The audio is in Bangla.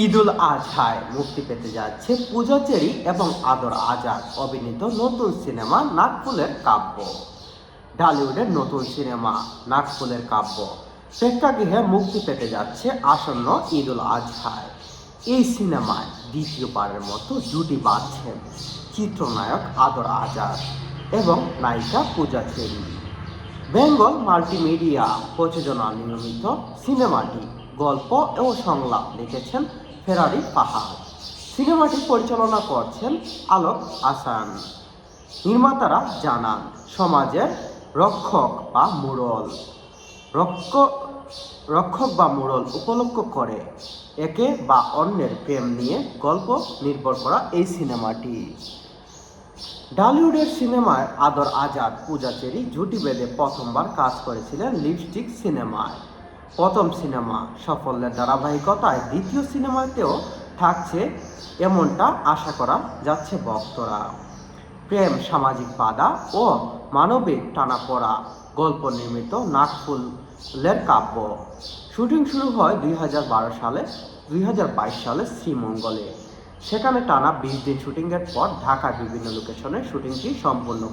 ঈদুল আজহায় মুক্তি পেতে যাচ্ছে পূজা চেরি এবং আদর আজাদ অভিনীত নতুন সিনেমা নাকফুলের কাব্য। ঢালিউডের নতুন সিনেমা নাকফুলের কাব্য প্রেক্ষাগৃহে মুক্তি পেতে যাচ্ছে আসন্ন ঈদুল আজহায়। এই সিনেমায় দ্বিতীয়বারের মতো জুটি বাঁধছেন চিত্রনায়ক আদর আজাদ এবং নায়িকা পূজা চেরি। বেঙ্গল মাল্টিমিডিয়া প্রযোজনা নির্মিত সিনেমাটি গল্প ও সংলাপ লিখেছেন ফেরারি পাহাড়। সিনেমাটি পরিচালনা করছেন আলোক হাসান। নির্মাতারা জানান, সমাজের রক্ষক বা মোড়ল রক্ষক বা মোড়ল উপলক্ষ করে একে বা অন্যের প্রেম নিয়ে গল্প নির্ভর করা এই সিনেমাটি। ঢালিউডের সিনেমায় আদর আজাদ পূজা চেরি জুটি বেঁধে প্রথমবার কাজ করেছিলেন লিপস্টিক সিনেমায়। প্রথম সিনেমা সাফল্যের ধারাবাহিকতায় দ্বিতীয় সিনেমাতেও থাকছে এমনটা আশা করা যাচ্ছে ভক্তরা। প্রেম, সামাজিক বাধা ও মানবিক টানাপোড়া গল্প নির্মিত নাকফুলের কাব্য শুটিং শুরু হয় 2012 সালে 2022 সালে শ্রীমঙ্গলে। সেখানে টানা 20 দিন শুটিংয়ের পর ঢাকার বিভিন্ন লোকেশনে শুটিংটি সম্পন্ন করে।